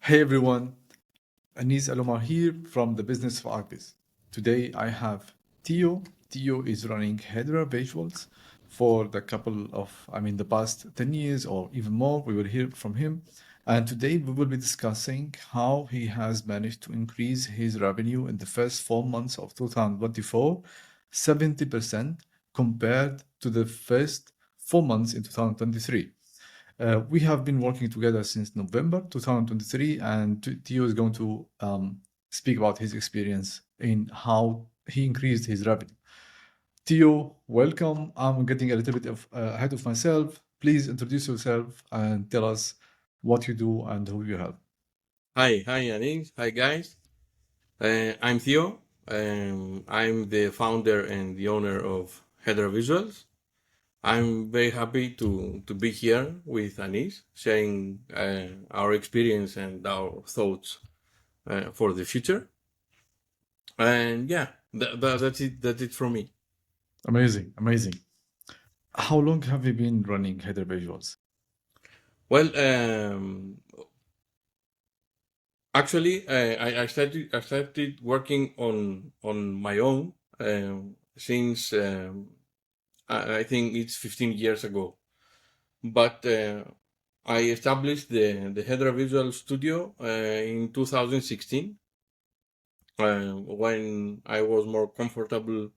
Hey everyone, Anis Alomar here from the business of Archviz. Today I have Theo. Theo is running HEDRA Visuals for the past 10 years or even more. We will hear from him. And today we will be discussing how he has managed to increase his revenue in the first 4 months of 2024, 70% compared to the first 4 months in 2023. We have been working together since November 2023, and Theo is going to speak about his experience in how he increased his revenue. Theo, welcome. I'm getting a little bit ahead of myself. Please introduce yourself and tell us what you do and who you help. Hi, Anis. Hi, guys. I'm Theo. I'm the founder and the owner of HEDRA Visuals. I'm very happy to be here with Anis, sharing our experience and our thoughts for the future. And yeah, that's it. That's it from me. Amazing, amazing. How long have you been running HEDRA Visuals? Well, actually, I started working on my own since I think it's 15 years ago. But I established the HEDRA Visual Studio in 2016 when I was more comfortable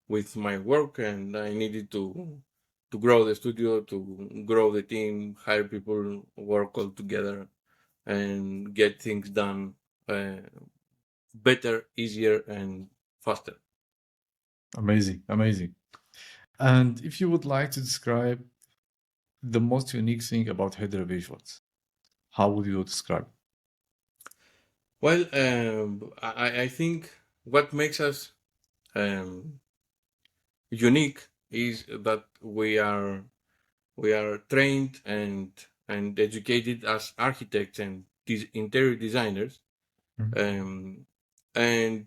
with my work and I needed to grow the studio, to grow the team, hire people, work all together, and get things done better, easier, and faster. Amazing, amazing. And if you would like to describe the most unique thing about HEDRA Visuals, how would you describe it? Well, I think what makes us um, unique is that we are trained and educated as architects and interior designers, Mhm. and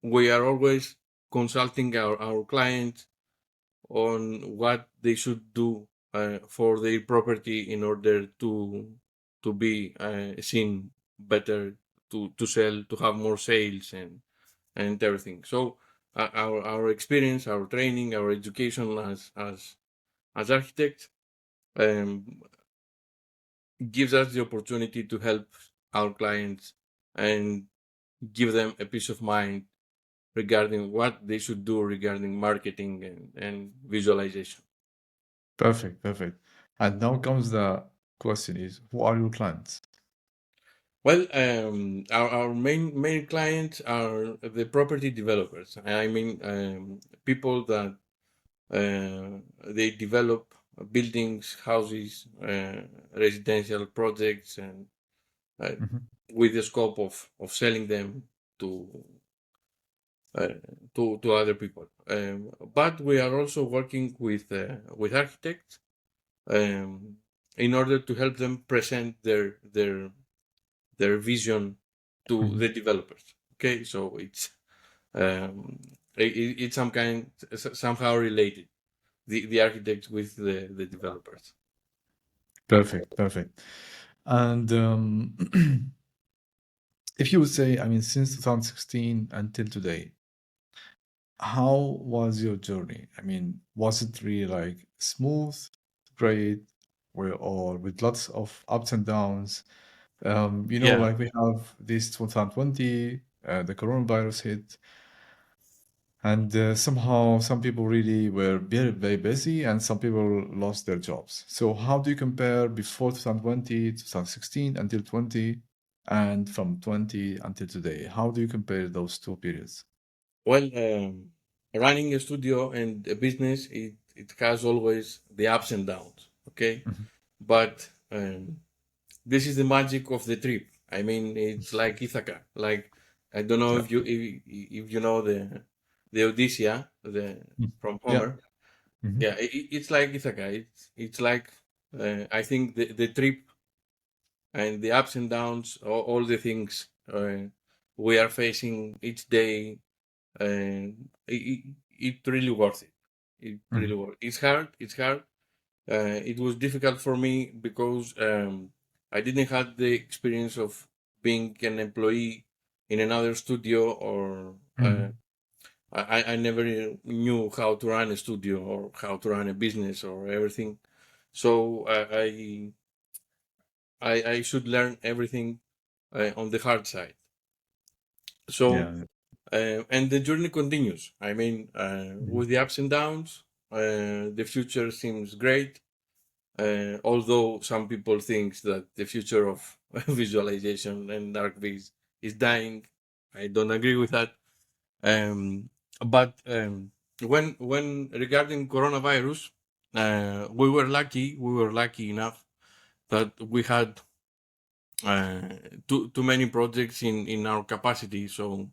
we are always consulting our clients on what they should do for their property in order to be seen better, to sell, to have more sales and everything. So our experience, our training, our education as architects um, gives us the opportunity to help our clients and give them a peace of mind regarding what they should do regarding marketing and visualization. Perfect, perfect. And now comes the question is, who are your clients? Well, our main clients are the property developers. I mean, people that they develop buildings, houses, residential projects, and uh, Mhm. with the scope of selling them to uh, to other people. But we are also working with architects um, in order to help them present their vision to Mhm. the developers. Okay, so um, it's somehow related, the architects with the developers. Perfect, perfect. And if you would say, since 2016 until today, how was your journey? Was it really like smooth, great, or with lots of ups and downs? Yeah, Like we have this 2020, the coronavirus hit. And somehow, some people really were very, very busy, and some people lost their jobs. So, how do you compare before 2020, 2016 until 20, and from 20 until today? How do you compare those two periods? well, running a studio and a business, it has always the ups and downs. Okay, Mhm. but this is the magic of the trip. I mean, it's like Ithaca. Like I don't know Yeah. if you know the Odyssey, the Mm. from Yeah. Homer. Mhm. Yeah, it's like Ithaca. It's like I think the trip and the ups and downs, all the things we are facing each day, and it really worth it. It Mhm. really worth. It's hard. It's hard. It was difficult for me because I didn't have the experience of being an employee in another studio, or I never knew how to run a studio or how to run a business or everything. So I should learn everything on the hard side. So Yeah. and the journey continues. I mean, with the ups and downs, the future seems great. Although some people think that the future of visualization and Archviz is dying, I don't agree with that. But when regarding coronavirus, we were lucky. We were lucky enough that we had too many projects in our capacity. So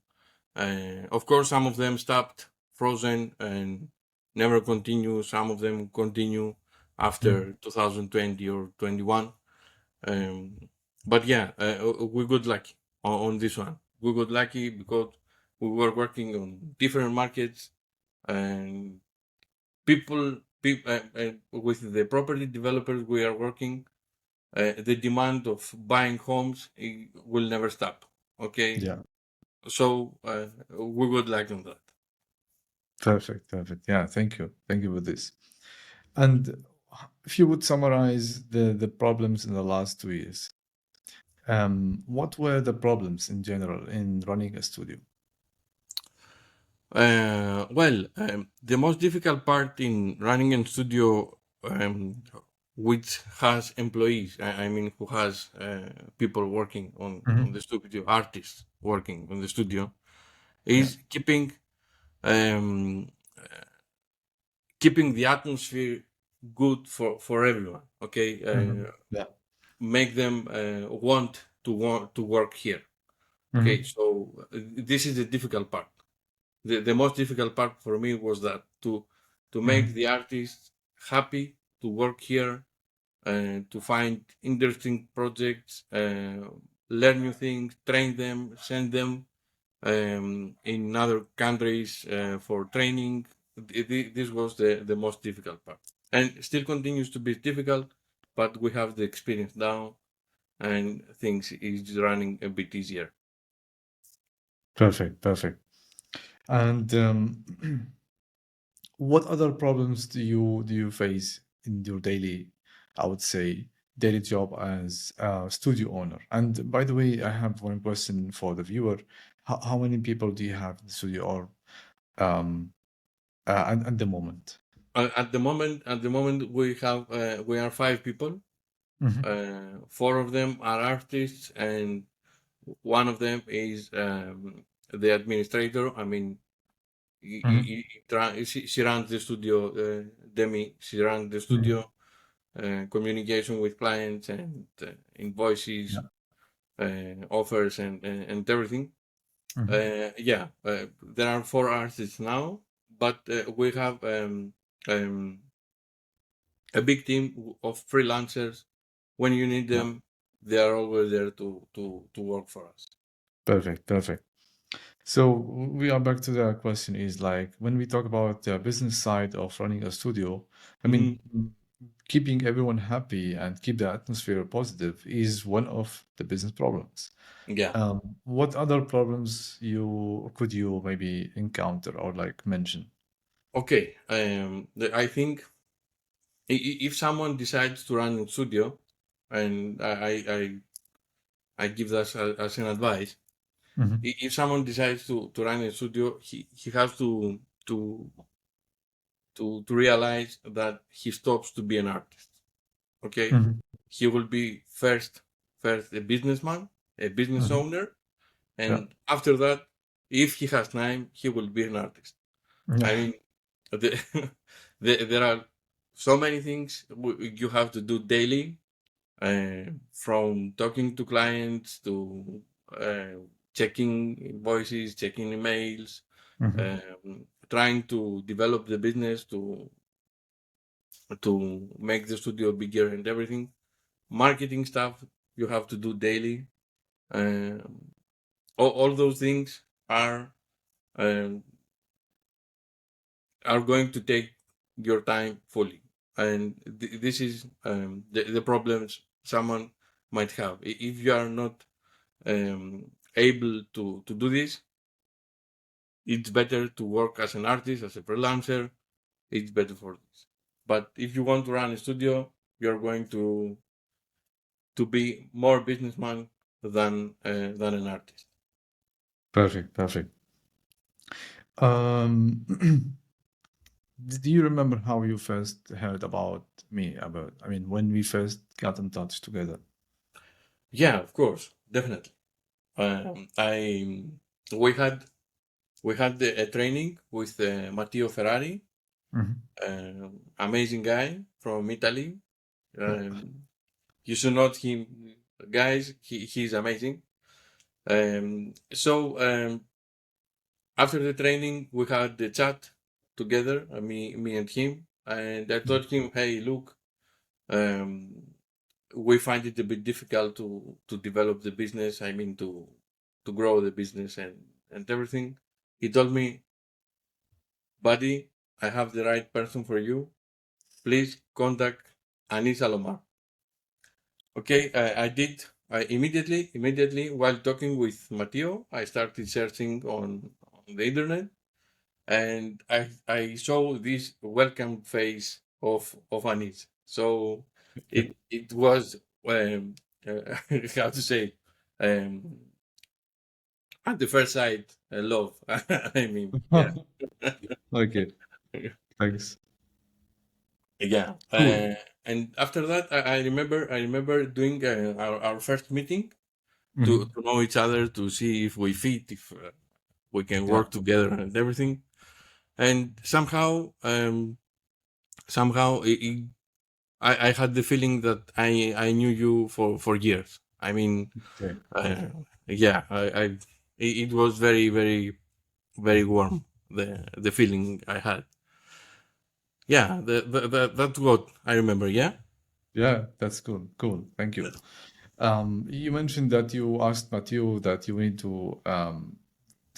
of course, some of them stopped, frozen, and never continue. Some of them continue after 2020 or 21. Um, but yeah, we got lucky on this one. We got lucky because we were working on different markets, and people with the property developers we are working, the demand of buying homes will never stop. Okay, Yeah. so we would like on that. Perfect. Perfect. Yeah. Thank you. Thank you for this. And if you would summarize the problems in the last 2 years, what were the problems in general in running a studio? Well, the most difficult part in running a studio, which has employees, I mean, who has people working on the studio, artists working on the studio, Yeah. is um, keeping the atmosphere good for everyone. Okay, Yeah. make them want to work here. Okay, so this is the difficult part. The most difficult part for me was that to make the artists happy to work here, to find interesting projects, learn new things, train them, send them in other countries for training. This was the most difficult part, and still continues to be difficult, but we have the experience now, and things is running a bit easier. Perfect. Perfect. And what other problems do you face in your daily, I would say, daily job as a studio owner? And by the way, I have one question for the viewer. How many people do you have in the studio or um at the moment? At the moment, we are 5 people. Mhm. Four of them are artists, and one of them is the administrator. I mean, Mhm. she runs the studio. Demi, she runs the Mhm. studio, communication with clients and invoices, Yeah. offers, and everything. Mhm. Yeah, there are four artists now, but we have a big team of freelancers. When you need Yeah. them, they are always there to work for us. Perfect. Perfect. So we are back to the question is like when we talk about the business side of running a studio, I Mhm. mean, keeping everyone happy and keep the atmosphere positive is one of the business problems. Yeah. What other problems you maybe encounter or like mention? Okay. I think if someone decides to run a studio, and I give that as an advice, Hmm. if someone decides to run a studio, he has to to realize that he stops to be an artist. Okay, Hmm. he will be first a businessman, a business Hmm. owner, Yeah. and after that, if he has time, he will be an artist. I Yeah. mean, the, there are so many things you have to do daily, from talking to clients to checking invoices, checking emails, Hmm. trying to develop the business to make the studio bigger and everything. Marketing stuff you have to do daily. Um, all those things um, are going to take your time fully, and this is the problems. Someone might have. If you are not able to do this, it's better to work as an artist, as a freelancer. It's better for this. But if you want to run a studio, you're going to be more businessman than an artist. Perfect. Um, do you remember how you first heard about me? When we first got in touch together? Yeah, of course, definitely. I we had a training with Matteo Ferrari, amazing guy from Italy. You should know him, guys. He's amazing. So after the training, we had the chat together, me and him, and I told him, "Hey, look, um, we find it a bit difficult to develop the business. I mean, to grow the business and everything." He told me, "Buddy, I have the right person for you. Please contact Anis Alomar." Okay, I did. I immediately while talking with Matteo, I started searching on the internet, and I saw this welcome face of Anis. So it was how to say, um, at the first sight, love. I mean, yeah. Okay, thanks. Yeah. Cool. And after that, I remember doing our first meeting Mhm. to know each other, to see if we fit, if we can Yeah. work together and everything. And somehow I had the feeling that I knew you for years. I mean, Okay. uh, Perfect. yeah, it was very, very, very warm, the feeling I had. Yeah, that's what I remember. Yeah. Yeah, that's cool. Cool. Thank you. You mentioned that you asked Matteo that you need to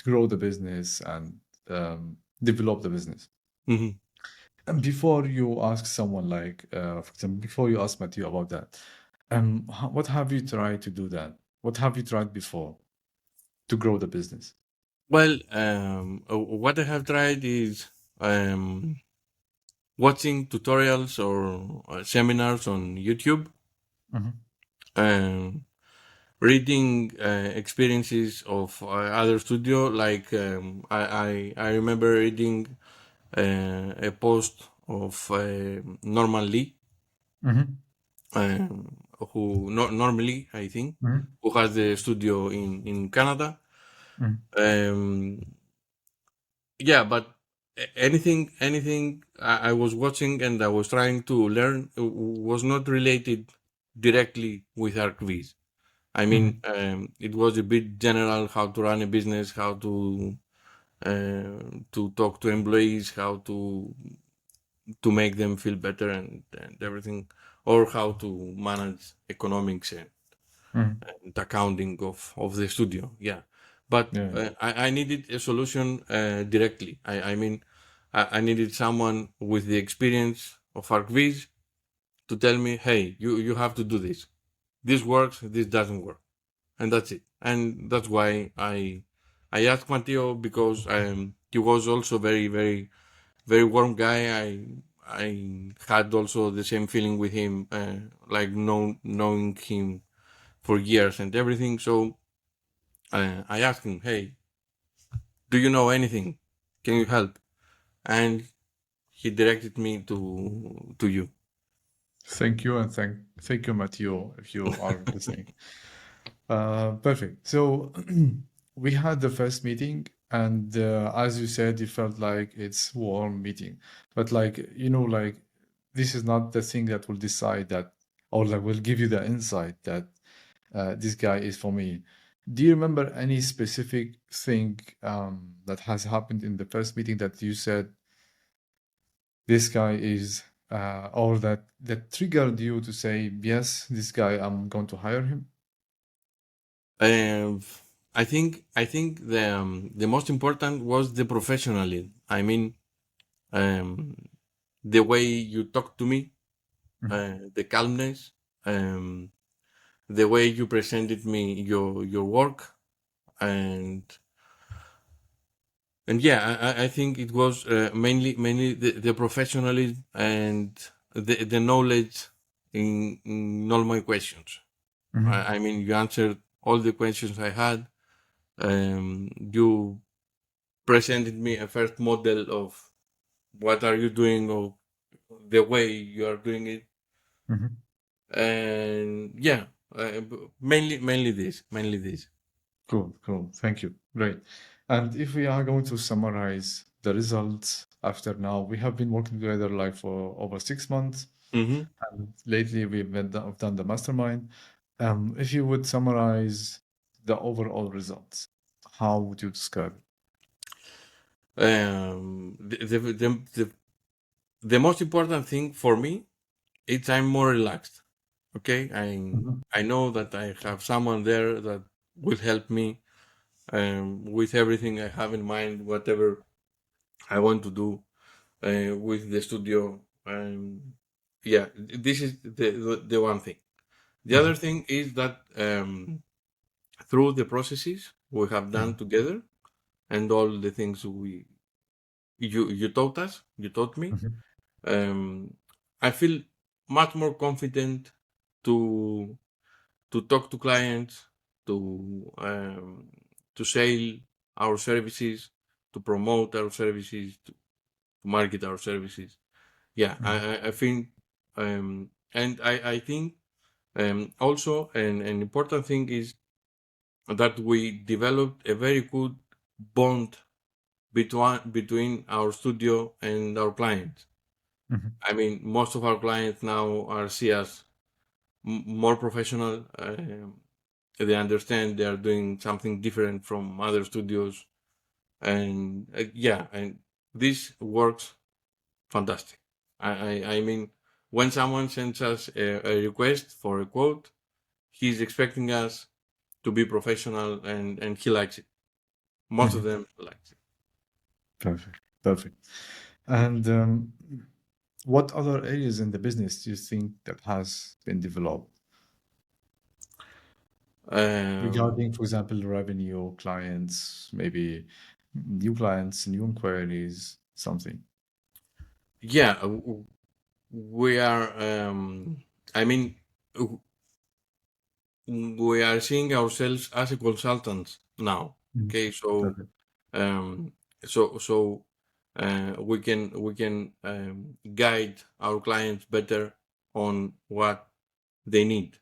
grow the business and develop the business. Hmm. And before you ask someone like, for example, before you ask Matteo about that, what have you tried to do that? What have you tried before to grow the business? Well, what I have tried is um, watching tutorials or seminars on YouTube, Mhm. um, reading experiences of other studio. Like I remember reading a post of Norman Lee, Mhm. who normally I think Mhm. who has the studio in Canada. Mhm. Um, yeah, but anything I was watching and I was trying to learn was not related directly with Archviz. I mean, Mhm. it was a bit general, how to run a business, how to talk to employees, how to make them feel better and everything, or how to manage economics Mhm. and accounting of the studio. Yeah, but Yeah. I needed a solution directly. I mean, I needed someone with the experience of Archviz to tell me, hey, you have to do this. This works, this doesn't work, and that's it. And that's why I asked Matteo, because he was also very, very, very warm guy. I had also the same feeling with him, like knowing him for years and everything. So I asked him, "Hey, do you know anything? Can you help?" And he directed me to you. Thank you, and thank you, Matteo, if you are listening. Perfect. So we had the first meeting, and as you said, you felt like it's warm meeting, but like like this is not the thing that will decide that, or like will give you the insight that this guy is for me. Do you remember any specific thing that has happened in the first meeting that you said this guy is, or that triggered you to say, yes, this guy, I'm going to hire him? Um, I think the most important was the professionalism. I mean, um, the way you talk to me, Mhm. the calmness, um, the way you presented me your work, and yeah, I think it was mainly the professionalism and the knowledge in all my questions. Mhm. I mean, you answered all the questions I had. You presented me a first model of what are you doing or the way you are doing it, Mhm. and yeah, mainly this. Cool, cool. Thank you. Great. And if we are going to summarize the results after now, we have been working together like for over 6 months, Hmm. and lately we've done the mastermind. If you would summarize the overall results, how would you describe it? The most important thing for me is I'm more relaxed. Okay, Mhm. I know that I have someone there that will help me with everything I have in mind, whatever I want to do with the studio. Yeah, this is the one thing. The other Mhm. thing is that through the processes we have done Mhm. together and all the things you taught us, you taught me, Mhm. um, I feel much more confident to talk to clients, to um, to sell our services, to promote our services, to market our services. Yeah, Mhm. I think, and I think also an important thing is that we developed a very good bond between our studio and our clients. Mhm. I mean, most of our clients now are see us more professional. They understand they are doing something different from other studios, and yeah, and this works fantastic. I mean, when someone sends us a request for a quote, he's expecting us to be professional, and he likes it. Most of Mhm. them likes it. Perfect. Perfect. And what other areas in the business do you think that has been developed Um, regarding, for example, revenue, clients, maybe new clients, new inquiries, something? yeah, we are. I mean, w- we are seeing ourselves as a consultant now. Mhm. Okay, so Perfect. um, we can guide our clients better on what they need.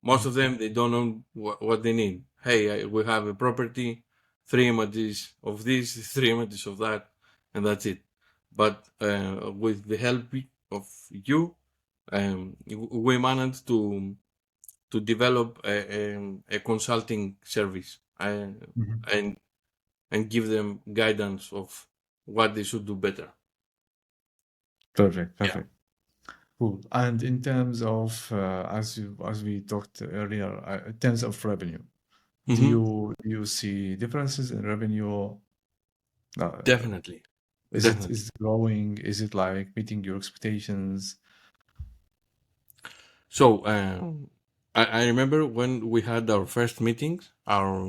Most Mhm. of them, they don't know what they need. Hey, we have a property, 3 images of this, 3 images of that, and that's it. But with the help of you, we managed to develop a consulting service, Mhm. and give them guidance of what they should do better. Perfect. Yeah. Perfect. Cool. And in terms of, as we talked earlier, in terms of revenue, Hmm. do you see differences in revenue? Uh, Definitely, is definitely. it growing? Is it like meeting your expectations? So I remember when we had our first meetings.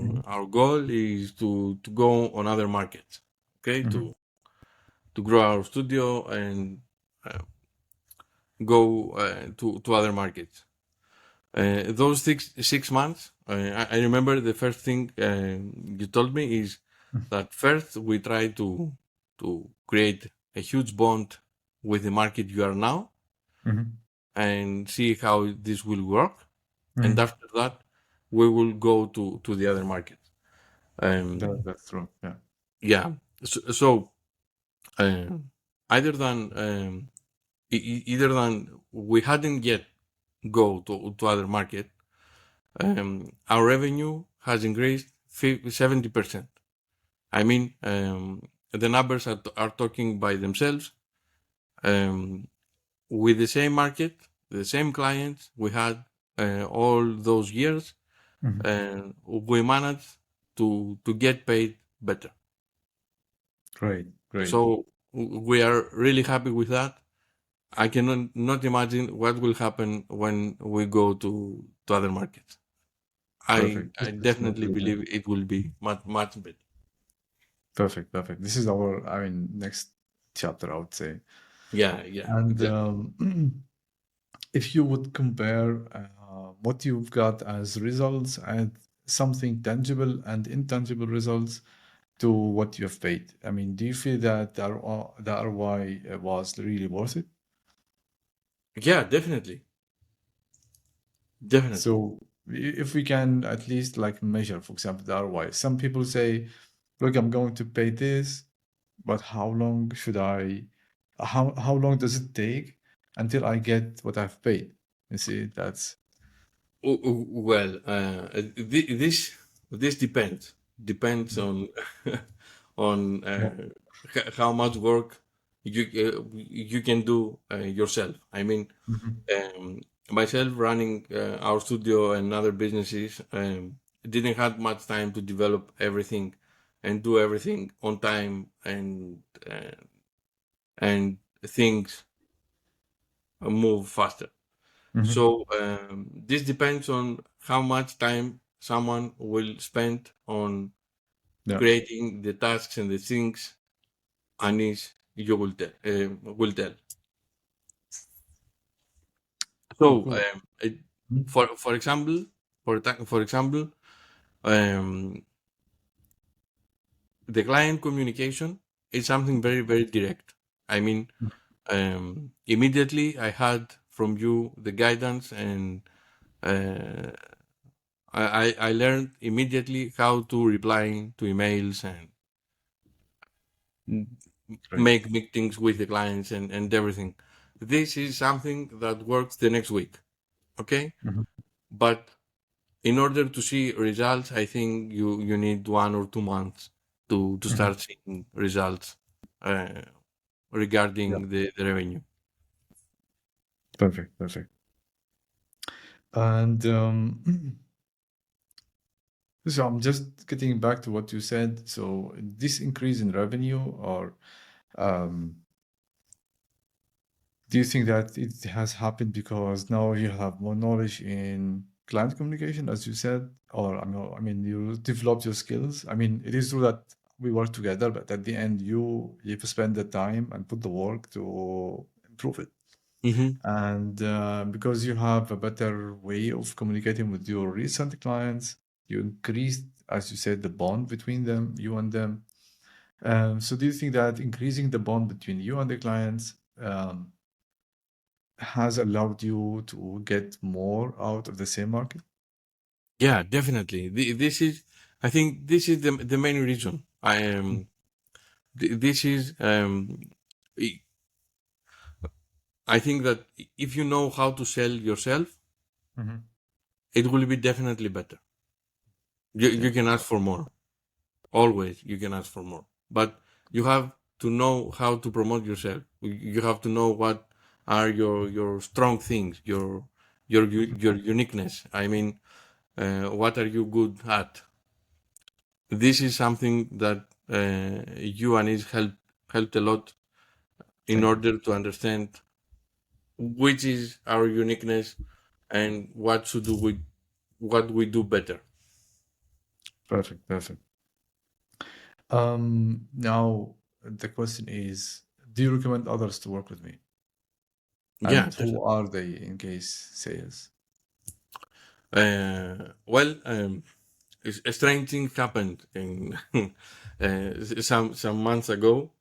Mhm. Our goal is to go on other markets, okay, Mhm. to grow our studio and uh, go to other markets. Those 6 months, I remember the first thing you told me is that first we try to create a huge bond with the market you are now Mhm. and see how this will work, and Mhm. after that we will go to the other market. That's true. Yeah. Yeah, so uh, either than either than we hadn't yet go to other market, our revenue has increased 70%. I mean, the numbers are talking by themselves. Um, with the same market, the same clients we had all those years, Mhm. and we managed to get paid better. Great. Great. So we are really happy with that. I cannot not imagine what will happen when we go to other markets. Perfect. I This is what definitely we want. believe it will be much better. Perfect. Perfect. This is our, I mean, next chapter, I would say. Yeah, And exactly. if you would compare what you've got as results and something tangible and intangible results to what you have paid, I mean, do you feel that the ROI was really worth it? Yeah, definitely. So if we can at least like measure, for example, the ROI, some people say, look, I'm going to pay this, but how long should how long does it take until I get what I've paid? You see, that's Well, this depends Mhm. on on Yeah. how much work you can do yourself. I mean, Mhm. um, myself running our studio and other businesses didn't have much time to develop everything and do everything on time and things move faster. Mhm. So this depends on how much time someone will spend on Yeah. creating the tasks and the things Anis you will tell. Will tell. Cool, So cool. Mhm. for example, for example, um, the client communication is something very direct. I mean, immediately I had from you the guidance and uh, I learned immediately how to reply to emails and Great. make meetings with the clients and everything. This is something that works the next week, okay? Mhm. But in order to see results, I think you need 1 or 2 months to Mhm. start seeing results uh, Yeah. regarding the revenue. Perfect. Perfect. And so I'm just getting back to what you said. So this increase in revenue, or um, do you think that it has happened because now you have more knowledge in client communication, as you said, or I mean, you developed your skills? I mean, it is true that we work together, but at the end, you've spent the time and put the work to improve it. Hmm. And because you have a better way of communicating with your recent clients, you increased, as you said, the bond between them, you and them. So do you think that increasing the bond between you and the clients has allowed you to get more out of the same market? Yeah, definitely. This is, I think, this is the main reason. This is, I I think that if you know how to sell yourself, Mm-hmm. it will be definitely better. You Yeah, can ask for more. Always, you can ask for more. But you have to know how to promote yourself. You have to know what are your strong things, your uniqueness. I mean, what are you good at? This is something that you and it helped a lot in thank you. order to understand which is our uniqueness and what we do better. Perfect, perfect. Now the question is, do you recommend others to work with me? Yeah, And who definitely. are they in case sales? Well, a strange thing happened in some months ago.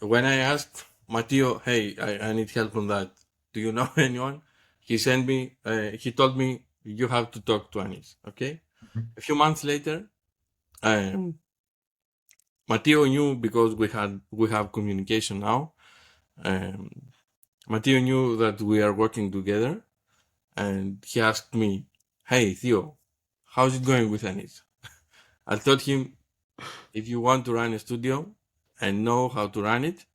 When I asked Matteo, "Hey, I need help on that. Do you know anyone?" He told me, "You have to talk to Anis." Okay. Mhm. A few months later, um, Matteo knew because we have communication now. Um, Matteo knew that we are working together, and he asked me, "Hey, Theo, how's it going with Anis?" I told him, if you want to run a studio and know how to run it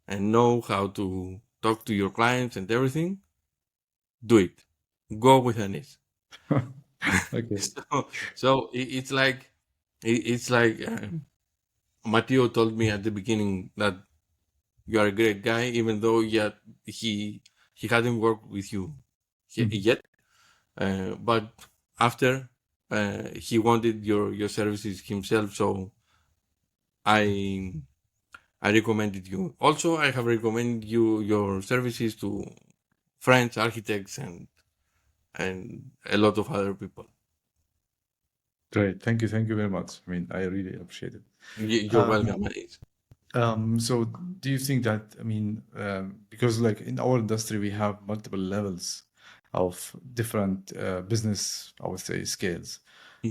and know how to talk to your clients and everything, do it. Go with Anis. Okay. It's like it's like Matteo told me at the beginning that you are a great guy, even though yet he hadn't worked with you Mhm. yet. But after he wanted your services himself, so I recommended you. Also, I have recommended you your services to friends, architects, and a lot of other people. Great. Thank you. Thank you very much. I mean, I really appreciate it. You're welcome. Anis. So do you think that, I mean, because like in our industry, we have multiple levels of different business, I would say, scales.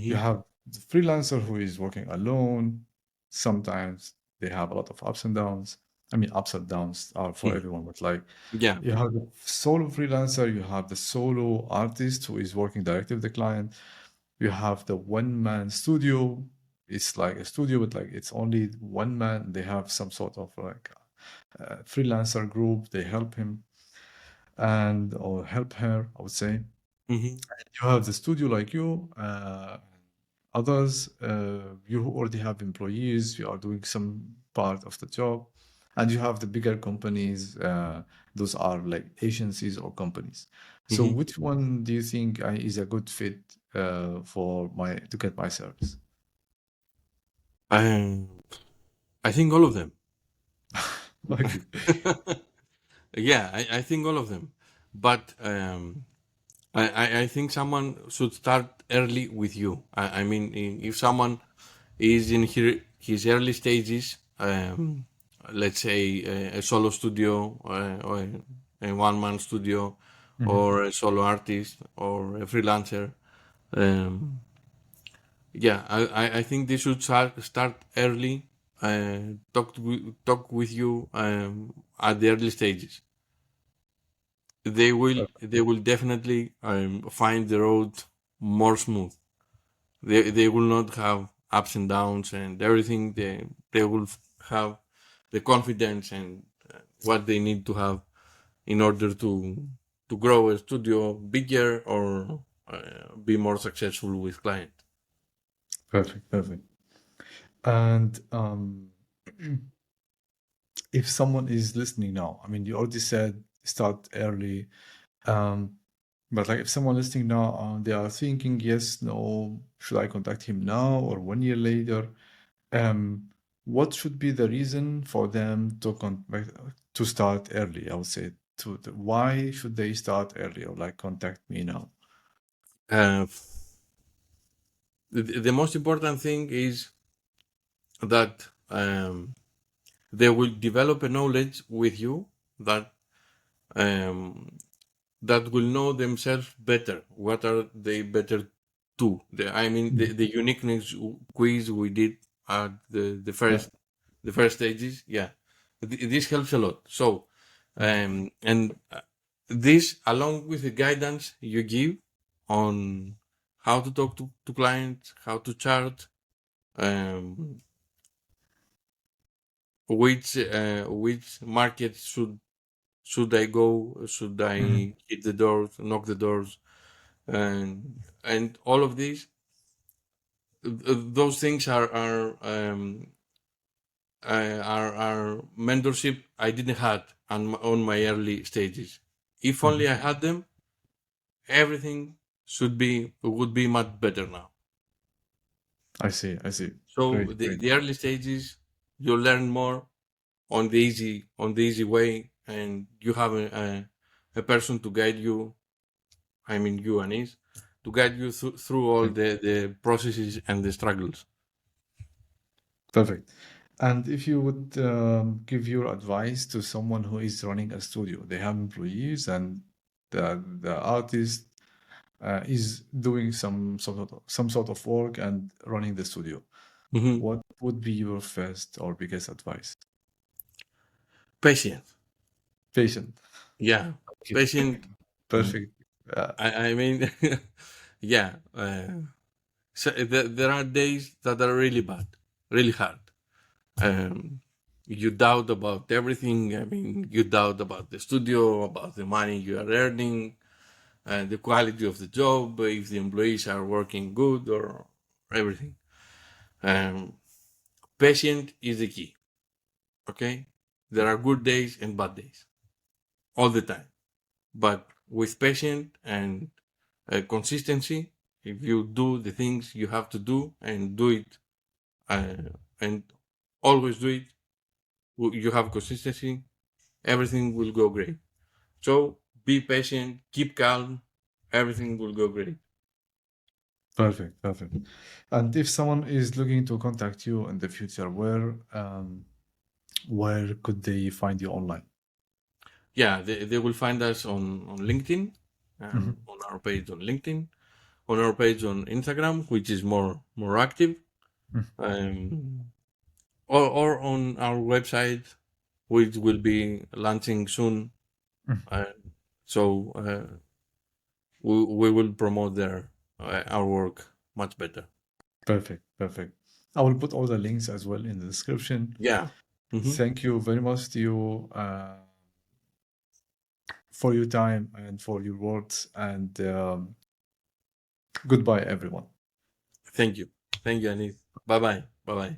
You Mhm, have the freelancer who is working alone. Sometimes they have a lot of ups and downs. I mean, ups and downs are for mhm. everyone, but like Yeah. you have the solo freelancer, you have the solo artist who is working directly with the client. You have the one-man studio. It's like a studio, but like it's only one man. They have some sort of like freelancer group. They help him and or help her, I would say. Mhm, You have the studio like you, others, you who already have employees, you are doing some part of the job, and you have the bigger companies, those are like agencies or companies. So mhm. which one do you think is a good fit for my to get my service? Um, I think all of them. Okay. Yeah, I think all of them. But I think someone should start early with you. I mean, if someone is in his early stages, let's say a solo studio or a one-man studio Mhm. or a solo artist or a freelancer, um, yeah, I think they should start early, talk with you at the early stages. They will definitely find the road more smooth. They will not have ups and downs and everything. They will have the confidence and what they need to have in order to grow a studio bigger or be more successful with clients. Perfect, perfect. And if someone is listening now, I mean, you already said start early. Um, but like if someone listening now, they are thinking, yes, no, should I contact him now or 1 year later? Um, what should be the reason for them to start early? I would say why should they start early or like contact me now? Uh, the most important thing is that they will develop a knowledge with you that um, that will know themselves better. What are they better to? I mean, Mhm. the uniqueness quiz we did at Yeah. the first stages. Yeah, this helps a lot. So, Mhm. and this along with the guidance you give on how to talk to clients, how to chart, um, which market should I go? Should Mhm. I hit the doors, knock the doors, and all of these? Those things are mentorship I didn't had on my early stages. If only Mhm. I had them, everything would be much better now. I see. I see. So Great. Great. the early stages, you learn more on the easy way, and you have a person to guide you. I mean, you and Anis, to guide you through all Great. the processes and the struggles. Perfect. And if you would give your advice to someone who is running a studio, they have employees and the artist is doing some sort of work and running the studio. Hmm. What would be your first or biggest advice? Patient, Patient. yeah, Okay. patient. Perfect. I mean, yeah. So there are days that are really bad, really hard. Um, you doubt about everything. I mean, you doubt about the studio, about the money you are earning, and the quality of the job, if the employees are working good or everything. Um, Patient is the key. Okay, there are good days and bad days all the time, but with patience and consistency. If you do the things you have to do and do it, and always do it, you have consistency, everything will go great. So be patient, keep calm, everything will go great. Perfect, perfect. And if someone is looking to contact you in the future, where could they find you online? Yeah, they will find us on LinkedIn, and on our page on LinkedIn, on our page on Instagram, which is more active, or on our website, which will be launching soon. So we will promote our work much better. Perfect, perfect. I will put all the links as well in the description. Yeah. Thank you very much to you for your time and for your words, and goodbye, everyone. Thank you. Thank you, Anis. Bye bye. Bye bye.